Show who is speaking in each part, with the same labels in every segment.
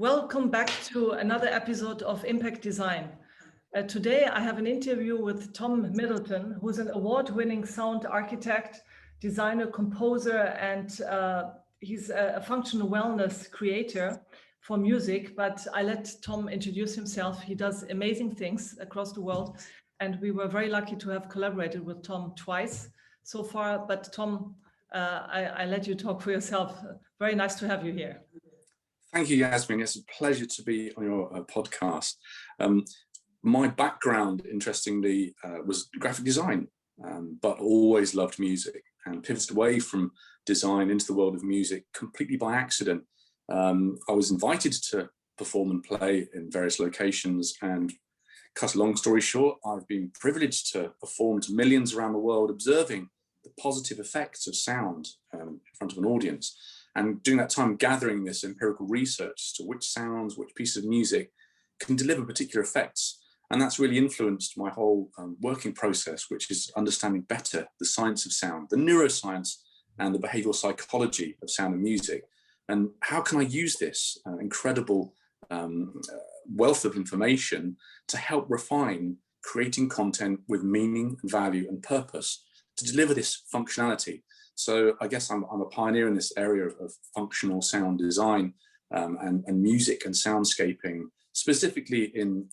Speaker 1: Welcome back to another episode of Impact Design. Today I have an interview with Tom Middleton, who's an award-winning sound architect, designer, composer, and he's a functional wellness creator for music. But I let Tom introduce himself. He does amazing things across the world, and we were very lucky to have collaborated with Tom twice so far. But Tom, I let you talk for yourself. Very nice to have you here.
Speaker 2: Thank you, Yasmin. It's a pleasure to be on your podcast. My background, interestingly, was graphic design, but always loved music and pivoted away from design into the world of music completely by accident. I was invited to perform and play in various locations, and cut a long story short, I've been privileged to perform to millions around the world, observing the positive effects of sound in front of an audience. And during that time, gathering this empirical research as to which sounds, which pieces of music can deliver particular effects. And that's really influenced my whole working process, which is understanding better the science of sound, the neuroscience and the behavioral psychology of sound and music. And how can I use this incredible wealth of information to help refine creating content with meaning, value, and purpose to deliver this functionality? So I guess I'm a pioneer in this area of functional sound design and music and soundscaping, specifically in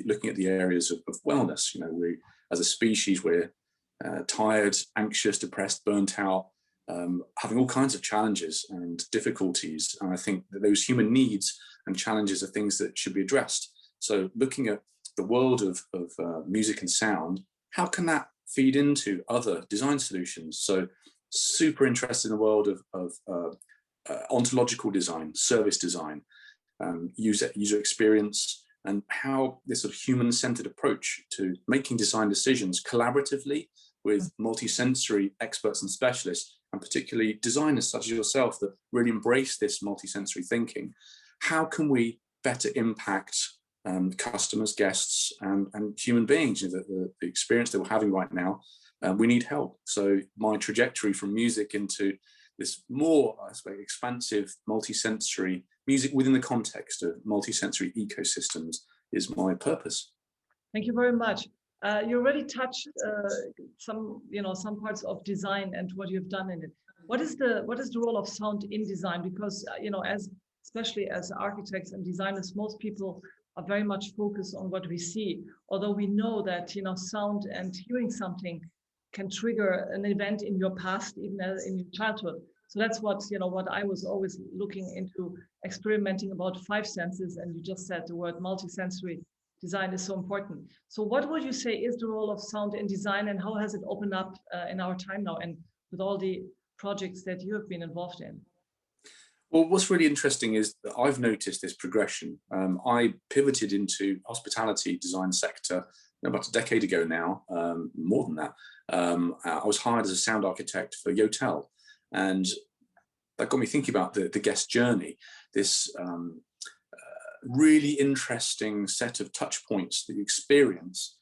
Speaker 2: looking at the areas of wellness. You know, we as a species, we're tired, anxious, depressed, burnt out, having all kinds of challenges and difficulties. And I think that those human needs and challenges are things that should be addressed. So looking at the world of music and sound, how can that feed into other design solutions? So super interested in the world of ontological design, service design, user experience, and how this sort of human-centered approach to making design decisions collaboratively with multisensory experts and specialists, and particularly designers such as yourself that really embrace this multisensory thinking. How can we better impact customers, guests, and human beings? You know, the experience that we're having right now, we need help. So my trajectory from music into this more, I suppose, expansive multisensory music within the context of multisensory ecosystems is my purpose.
Speaker 1: Thank you very much. You already touched some parts of design and what you've done in it. What is the role of sound in design? Because especially as architects and designers, most people are very much focused on what we see. Although we know that sound and hearing something can trigger an event in your past, even in your childhood. So that's what I was always looking into, experimenting about five senses. And you just said the word multisensory design is so important. So what would you say is the role of sound in design, and how has it opened up in our time now, and with all the projects that you have been involved in?
Speaker 2: Well, what's really interesting is that I've noticed this progression. I pivoted into hospitality design sector about a decade ago now, more than that. I was hired as a sound architect for Yotel, and that got me thinking about the guest journey, this really interesting set of touch points that you experience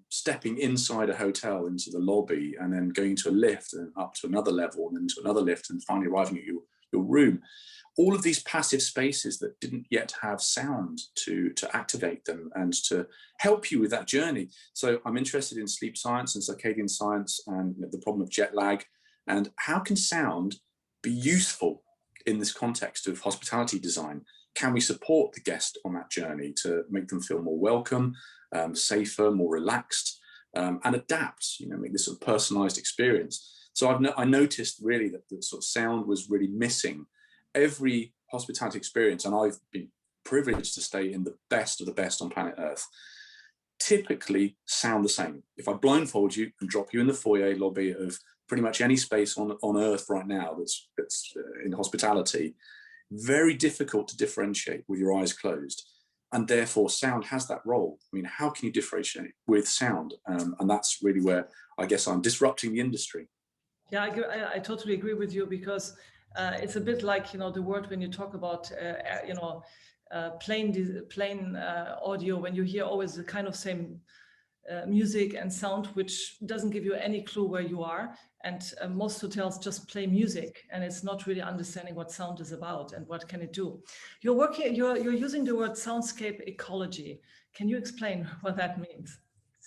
Speaker 2: stepping inside a hotel into the lobby, and then going to a lift and up to another level and then to another lift and finally arriving at your room. All of these passive spaces that didn't yet have sound to activate them and to help you with that journey. So I'm interested in sleep science and circadian science and the problem of jet lag, and how can sound be useful in this context of hospitality design? Can we support the guest on that journey to make them feel more welcome, safer, more relaxed, and adapt, make this sort of personalized experience? So I noticed really that the sort of sound was really missing every hospitality experience, and I've been privileged to stay in the best of the best on planet Earth, typically sound the same. If I blindfold you and drop you in the foyer lobby of pretty much any space on Earth right now that's in hospitality, very difficult to differentiate with your eyes closed. And therefore sound has that role. I mean, how can you differentiate with sound? And that's really where I guess I'm disrupting the industry.
Speaker 1: Yeah, I totally agree with you, because it's a bit like the word when you talk about plain audio, when you hear always the kind of same music and sound, which doesn't give you any clue where you are. And most hotels just play music, and it's not really understanding what sound is about and what can it do. You're using the word soundscape ecology. Can you explain what that means?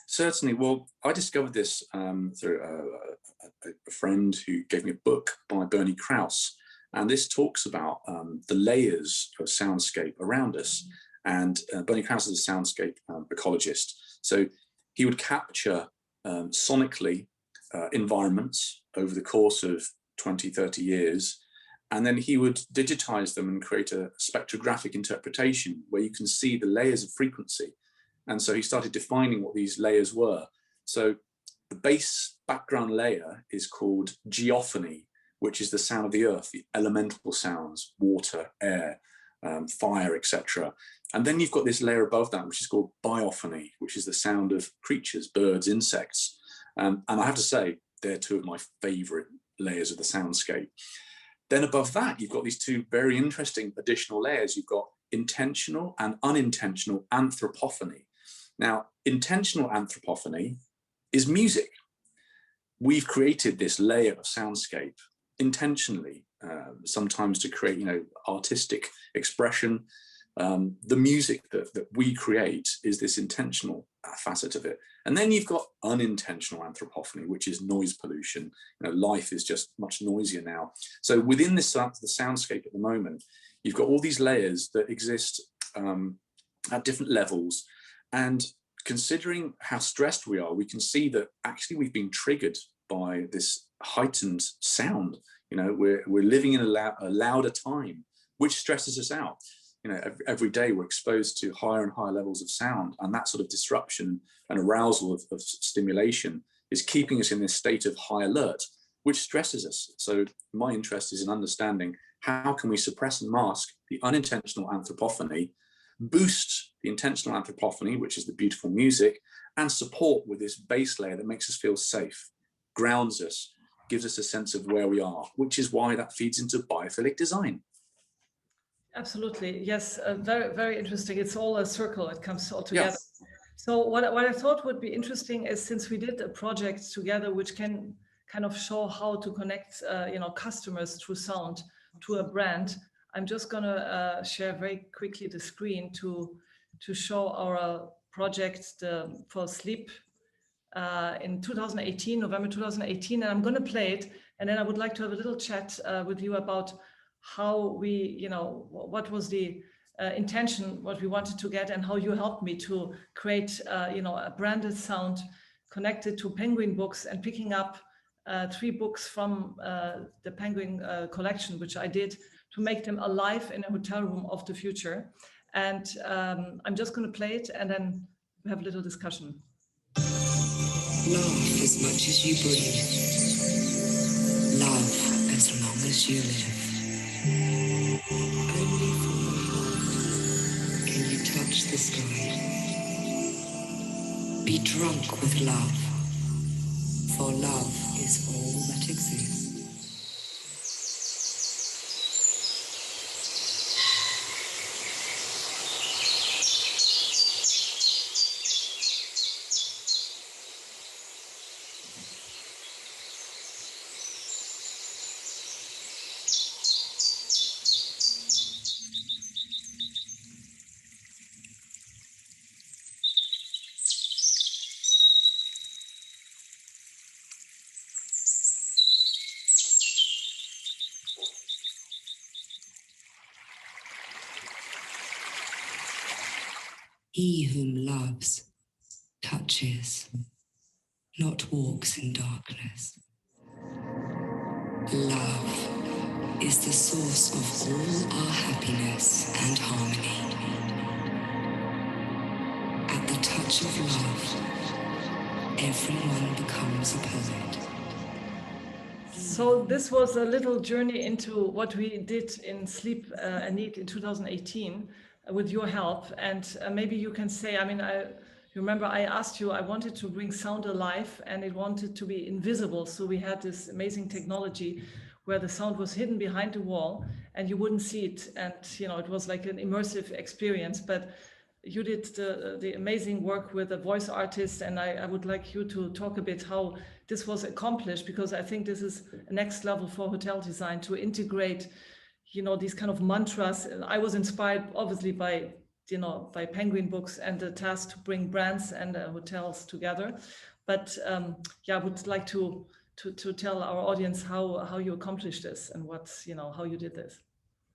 Speaker 2: Certainly. Well, I discovered this through a friend who gave me a book by Bernie Krause. And this talks about the layers of soundscape around us. And Bernie Krause is a soundscape ecologist. So he would capture sonically environments over the course of 20, 30 years. And then he would digitize them and create a spectrographic interpretation where you can see the layers of frequency. And so he started defining what these layers were. So the base background layer is called geophony, which is the sound of the earth, the elemental sounds, water, air, fire, etc. And then you've got this layer above that, which is called biophony, which is the sound of creatures, birds, insects. And I have to say, they're two of my favorite layers of the soundscape. Then above that, you've got these two very interesting additional layers. You've got intentional and unintentional anthropophony. Now, intentional anthropophony is music. We've created this layer of soundscape intentionally, sometimes to create, artistic expression. The music that we create is this intentional facet of it. And then you've got unintentional anthropophony, which is noise pollution. Life is just much noisier now. So within the soundscape at the moment, you've got all these layers that exist at different levels. And considering how stressed we are, we can see that actually we've been triggered by this heightened sound. We're living in a louder time, which stresses us out. Every day we're exposed to higher and higher levels of sound, and that sort of disruption and arousal of stimulation is keeping us in this state of high alert, which stresses us. So my interest is in understanding how can we suppress and mask the unintentional anthropophony, boost the intentional anthropophony, which is the beautiful music, and support with this base layer that makes us feel safe, grounds us, gives us a sense of where we are, which is why that feeds into biophilic design.
Speaker 1: Absolutely. Yes. Very, very interesting. It's all a circle. It comes all together.
Speaker 2: Yes.
Speaker 1: So what I thought would be interesting is, since we did a project together, which can kind of show how to connect, customers through sound to a brand, I'm just going to share very quickly the screen to show our project for sleep in 2018, November 2018. And I'm going to play it. And then I would like to have a little chat with you about how we, what was the intention, what we wanted to get, and how you helped me to create, a branded sound connected to Penguin books, and picking up 3 books from the Penguin collection, which I did to make them alive in a hotel room of the future. And I'm just going to play it, and then we have a little discussion.
Speaker 3: Laugh as much as you breathe. Love as long as you live. Only from the heart can you touch the sky. Be drunk with love, for love is all that exists. He whom loves touches, not walks in darkness. Love is the source of all our happiness and harmony. At the touch of love, everyone becomes a poet.
Speaker 1: So this was a little journey into what we did in Sleep and Eat in 2018 with your help. And maybe you can say, you remember I asked you, I wanted to bring sound alive, and it wanted to be invisible. So we had this amazing technology where the sound was hidden behind the wall and you wouldn't see it. And, it was like an immersive experience. But, you did the amazing work with a voice artist, and I would like you to talk a bit how this was accomplished, because I think this is a next level for hotel design, to integrate, you know, these kind of mantras. I was inspired obviously by, you know, by Penguin Books and the task to bring brands and hotels together. But yeah, I would like to tell our audience how you accomplished this and what's, you know, how you did this.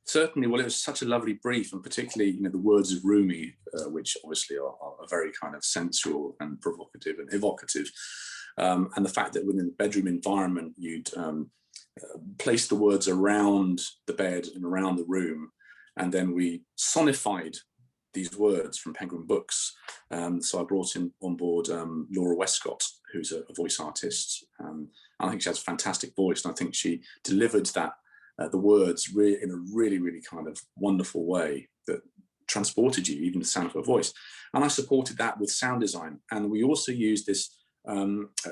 Speaker 2: Certainly. Well, it was such a lovely brief, and particularly, you know, the words of Rumi, which obviously are very kind of sensual and provocative and evocative, and the fact that within the bedroom environment you'd place the words around the bed and around the room, and then we sonified these words from Penguin Books. So I brought on board Laura Westcott, who's a voice artist. I think she has a fantastic voice, and I think she delivered that the words in a really, really kind of wonderful way that transported you, even the sound of her voice. And I supported that with sound design. And we also used this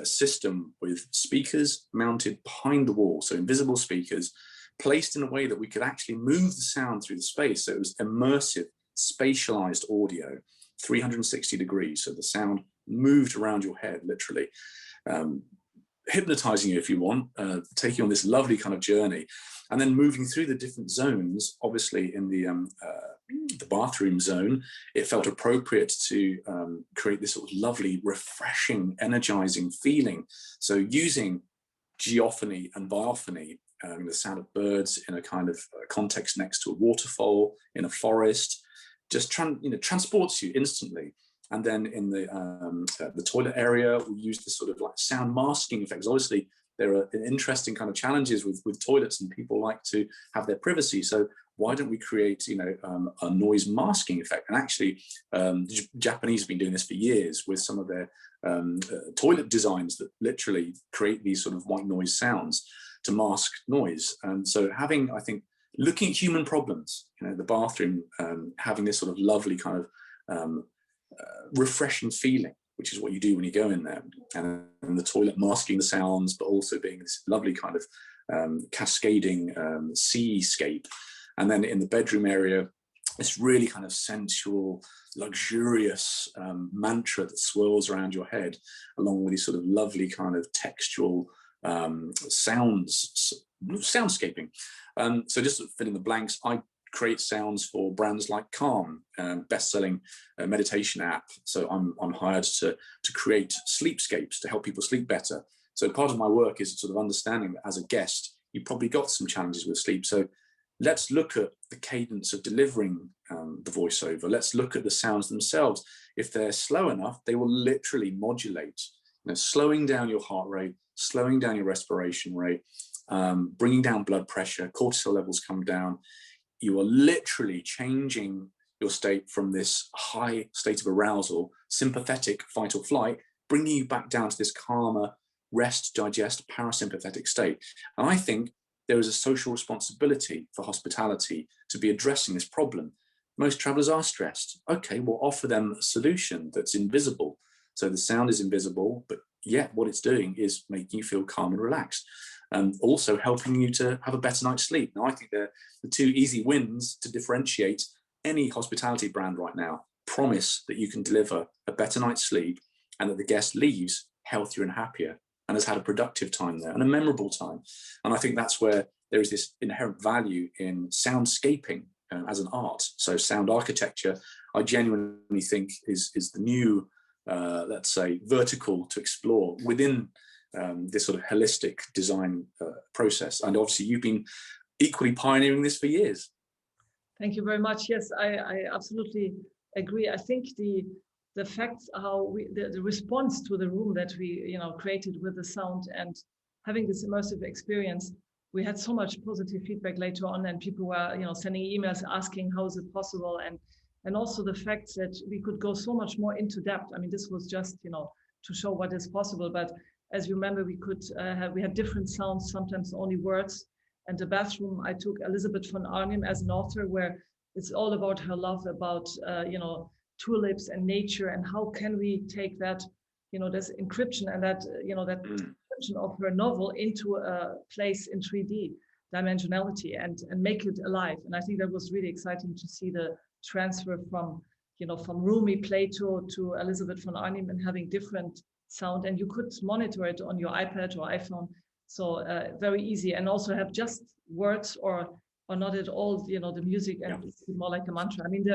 Speaker 2: system with speakers mounted behind the wall, so invisible speakers placed in a way that we could actually move the sound through the space. So it was immersive, spatialized audio, 360 degrees. So the sound moved around your head, literally. Hypnotizing you, if you want, taking you on this lovely kind of journey, and then moving through the different zones. Obviously, in the bathroom zone, it felt appropriate to create this sort of lovely, refreshing, energizing feeling. So using geophony and biophony, the sound of birds in a kind of context next to a waterfall, in a forest, just transports you instantly. And then in the toilet area, we use this sort of like sound masking effects. Obviously, there are interesting kind of challenges with toilets, and people like to have their privacy. So why don't we create, a noise masking effect? And actually, the Japanese have been doing this for years with some of their toilet designs that literally create these sort of white noise sounds to mask noise. And so having, I think, looking at human problems, the bathroom, having this sort of lovely kind of refreshing feeling, which is what you do when you go in there, and the toilet masking the sounds, but also being this lovely kind of cascading seascape. And then in the bedroom area, this really kind of sensual, luxurious mantra that swirls around your head, along with these sort of lovely kind of textual soundscaping. So just to fill in the blanks, I create sounds for brands like Calm, best-selling meditation app. So I'm hired to create sleepscapes to help people sleep better. So part of my work is sort of understanding that as a guest, you probably got some challenges with sleep. So let's look at the cadence of delivering the voiceover. Let's look at the sounds themselves. If they're slow enough, they will literally modulate, slowing down your heart rate, slowing down your respiration rate, bringing down blood pressure, cortisol levels come down. You are literally changing your state from this high state of arousal, sympathetic fight or flight, bringing you back down to this calmer rest, digest, parasympathetic state. And I think there is a social responsibility for hospitality to be addressing this problem. Most travelers are stressed. Okay, we'll offer them a solution that's invisible. So the sound is invisible, but yet what it's doing is making you feel calm and relaxed. And also helping you to have a better night's sleep. Now, I think they're the two easy wins to differentiate any hospitality brand right now. Promise that you can deliver a better night's sleep, and that the guest leaves healthier and happier and has had a productive time there and a memorable time. And I think that's where there is this inherent value in soundscaping as an art. So sound architecture, I genuinely think is the new, let's say, vertical to explore within this sort of holistic design process. And obviously you've been equally pioneering this for years.
Speaker 1: Thank you very much. Yes, I absolutely agree. I think the fact how the response to the room that we created with the sound and having this immersive experience, we had so much positive feedback later on, and people were sending emails asking how is it possible, and also the fact that we could go so much more into depth. I mean, this was just to show what is possible, but as you remember, we had different sounds, sometimes only words. And the bathroom, I took Elizabeth von Arnim as an author, where it's all about her love about tulips and nature, and how can we take that this encryption and that that encryption of her novel into a place in 3D dimensionality and make it alive. And I think that was really exciting to see the transfer from from Rumi, Plato to Elizabeth von Arnim, and having different sound, and you could monitor it on your iPad or iPhone. So very easy, and also have just words or not at all, the music, and it's more like a mantra. I mean,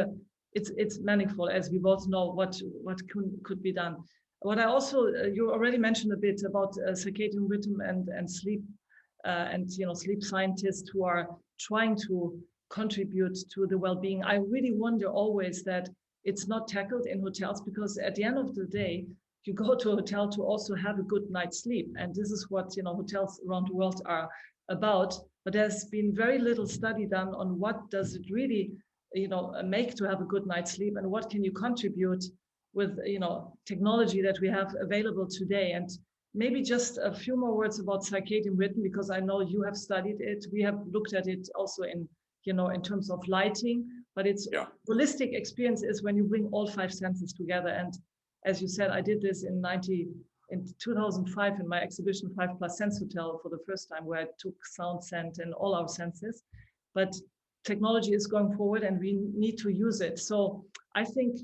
Speaker 1: it's manifold, as we both know what could be done. What I also, you already mentioned a bit about circadian rhythm and sleep, and sleep scientists who are trying to contribute to the well-being. I really wonder always that it's not tackled in hotels, because at the end of the day, you go to a hotel to also have a good night's sleep, and this is what hotels around the world are about. But there's been very little study done on what does it really make to have a good night's sleep, and what can you contribute with technology that we have available today. And maybe just a few more words about circadian rhythm, because I know you have studied it. We have looked at it also in terms of lighting, but it's holistic experience is when you bring all 5 senses together. And as you said, I did this in 2005 in my exhibition 5+ Sense Hotel for the first time, where I took sound, scent, and all our senses. But technology is going forward, and we need to use it. So I think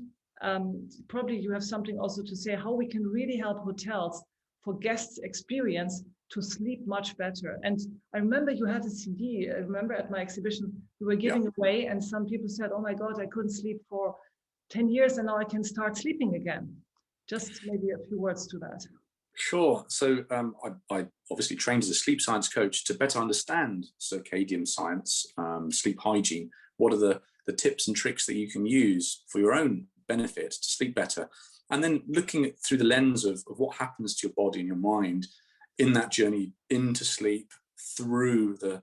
Speaker 1: probably you have something also to say how we can really help hotels for guests' experience to sleep much better. And I remember you had a CD. I remember at my exhibition you were giving away, and some people said, "Oh my God, I couldn't sleep for 10 years, and now I can start sleeping again." Just maybe a few words to that.
Speaker 2: Sure. So I obviously trained as a sleep science coach to better understand circadian science, sleep hygiene. What are the tips and tricks that you can use for your own benefit to sleep better? And then looking through the lens of what happens to your body and your mind in that journey into sleep, through the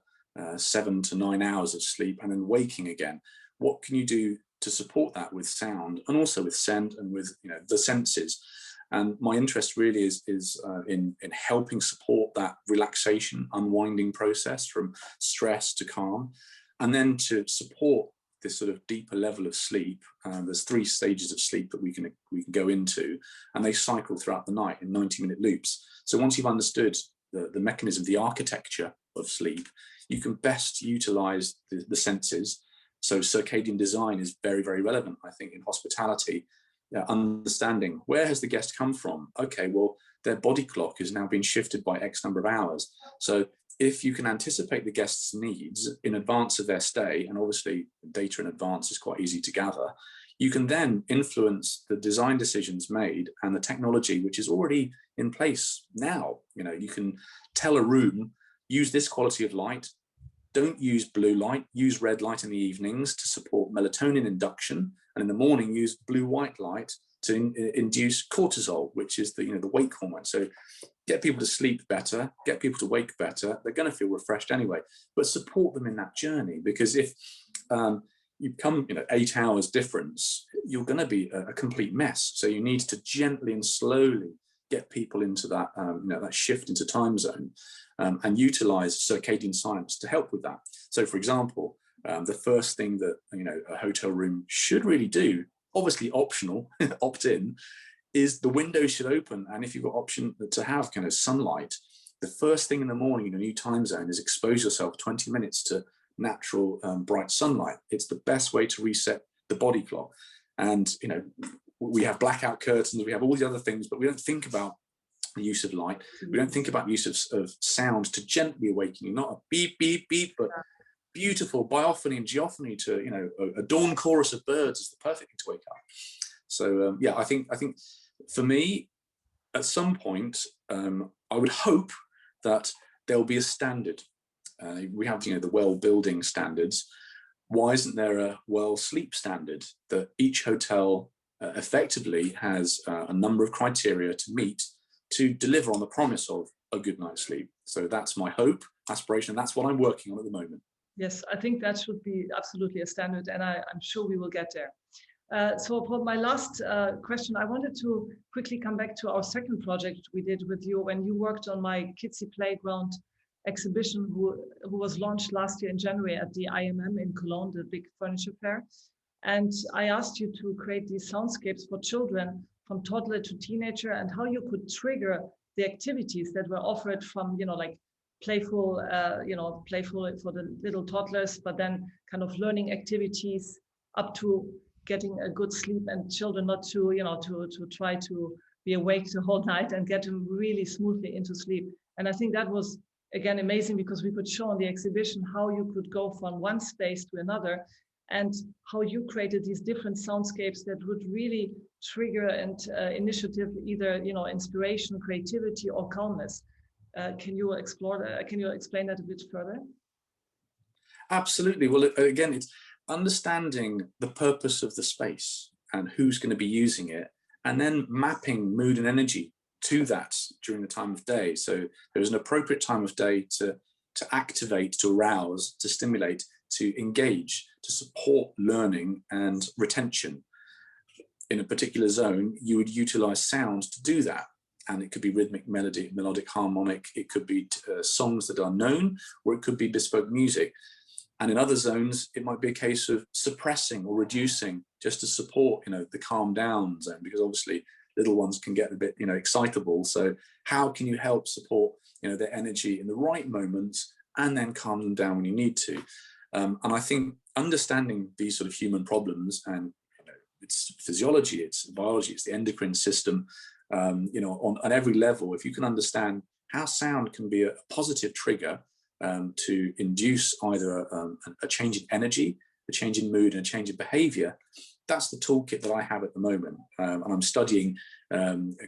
Speaker 2: 7 to 9 hours of sleep, and then waking again. What can you do to support that with sound, and also with scent, and with the senses? And my interest really is in helping support that relaxation, unwinding process from stress to calm, and then to support this sort of deeper level of sleep. There's 3 stages of sleep that we can go into, and they cycle throughout the night in 90-minute loops. So once you've understood the mechanism, the architecture of sleep, you can best utilize the senses. So circadian design is very, very relevant, I think, in hospitality. Understanding where has the guest come from? Okay, well, their body clock is now being shifted by X number of hours. So if you can anticipate the guest's needs in advance of their stay, and obviously data in advance is quite easy to gather, you can then influence the design decisions made and the technology which is already in place now. You can tell a room, use this quality of light, don't use blue light, use red light in the evenings to support melatonin induction, and in the morning use blue-white light to induce cortisol, which is the wake hormone. So get people to sleep better, get people to wake better. They're going to feel refreshed anyway, but support them in that journey, because if you come 8 hours difference, you're going to be a complete mess. So you need to gently and slowly get people into that that shift into time zone, and utilize circadian science to help with that. So for example, the first thing that a hotel room should really do, obviously optional, opt in, is the windows should open. And if you've got option to have kind of sunlight, the first thing in the morning in a new time zone is expose yourself 20 minutes to natural bright sunlight. It's the best way to reset the body clock. And we have blackout curtains, we have all these other things, but we don't think about the use of light. We don't think about use of sound to gently awaken you, not a beep, beep, beep, but beautiful biophony and geophony to, a dawn chorus of birds is the perfect thing to wake up. So I think for me, at some point, I would hope that there'll be a standard. We have, the well building standards. Why isn't there a well sleep standard that each hotel effectively has a number of criteria to meet to deliver on the promise of a good night's sleep? So that's my hope, aspiration. That's what I'm working on at the moment.
Speaker 1: Yes, I think that should be absolutely a standard, and I'm sure we will get there. So for my last question, I wanted to quickly come back to our second project we did with you when you worked on my Kidsy Playground exhibition, who was launched last year in January at the IMM in Cologne, the big furniture fair. And I asked you to create these soundscapes for children from toddler to teenager, and how you could trigger the activities that were offered from, like playful for the little toddlers, but then kind of learning activities up to getting a good sleep and children not to, to try to be awake the whole night and get them really smoothly into sleep. And I think that was, again, amazing because we could show on the exhibition how you could go from one space to another and how you created these different soundscapes that would really trigger and initiative, either, inspiration, creativity, or calmness. Can you explore that? Can you explain that a bit further?
Speaker 2: Absolutely. Well, again, it's understanding the purpose of the space and who's going to be using it, and then mapping mood and energy to that during the time of day. So there's an appropriate time of day to activate, to arouse, to stimulate, to engage, to support learning and retention. In a particular zone, you would utilize sound to do that. And it could be rhythmic, melodic, harmonic. It could be songs that are known, or it could be bespoke music. And in other zones, it might be a case of suppressing or reducing just to support, the calm down zone, because obviously little ones can get a bit, excitable. So how can you help support, their energy in the right moments and then calm them down when you need to? And I think understanding these sort of human problems, and it's physiology, it's biology, it's the endocrine system, on every level, if you can understand how sound can be a positive trigger to induce either a change in energy, a change in mood, and a change in behavior, that's the toolkit that I have at the moment. And I'm studying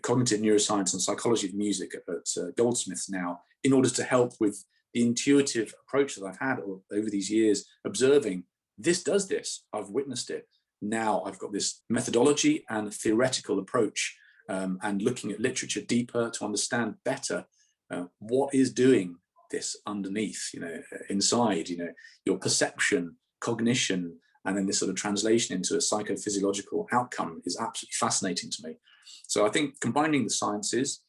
Speaker 2: cognitive neuroscience and psychology of music at Goldsmiths now, in order to help with the intuitive approach that I've had over these years, observing this does this, I've witnessed it. Now I've got this methodology and theoretical approach, and looking at literature deeper to understand better what is doing this underneath, inside, your perception, cognition, and then this sort of translation into a psychophysiological outcome is absolutely fascinating to me. So I think combining the sciences,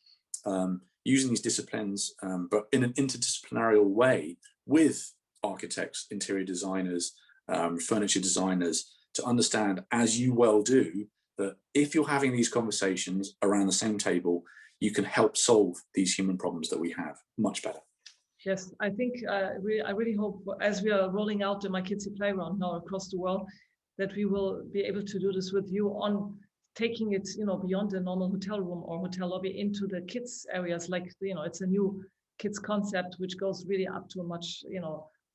Speaker 2: using these disciplines, but in an interdisciplinary way with architects, interior designers, furniture designers, to understand, as you well do, that if you're having these conversations around the same table, you can help solve these human problems that we have much better.
Speaker 1: Yes, I think I really hope, as we are rolling out the My Kidsy Playground now across the world, that we will be able to do this with you on taking it, beyond the normal hotel room or hotel lobby into the kids areas. Like, it's a new kids concept which goes really up to a much,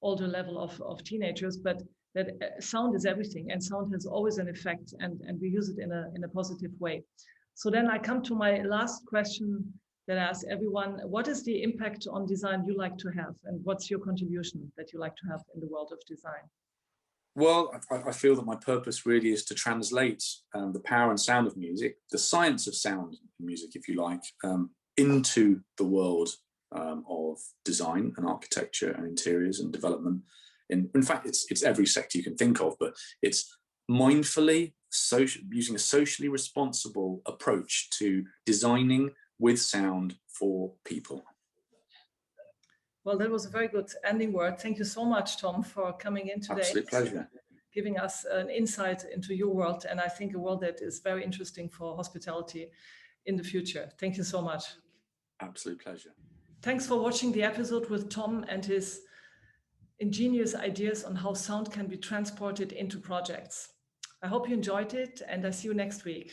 Speaker 1: older level of teenagers. But that sound is everything, and sound has always an effect, and we use it in a positive way. So then I come to my last question that I ask everyone: what is the impact on design you like to have, and what's your contribution that you like to have in the world of design?
Speaker 2: Well, I feel that my purpose really is to translate the power and sound of music, the science of sound and music, if you like, into the world of design and architecture and interiors and development. In fact, it's every sector you can think of, but it's mindfully using a socially responsible approach to designing with sound for people.
Speaker 1: Well, that was a very good ending word. Thank you so much, Tom, for coming in today.
Speaker 2: Absolute pleasure.
Speaker 1: Giving us an insight into your world, and I think a world that is very interesting for hospitality in the future. Thank you so much.
Speaker 2: Absolute pleasure.
Speaker 1: Thanks for watching the episode with Tom and his ingenious ideas on how sound can be transported into projects. I hope you enjoyed it, and I see you next week.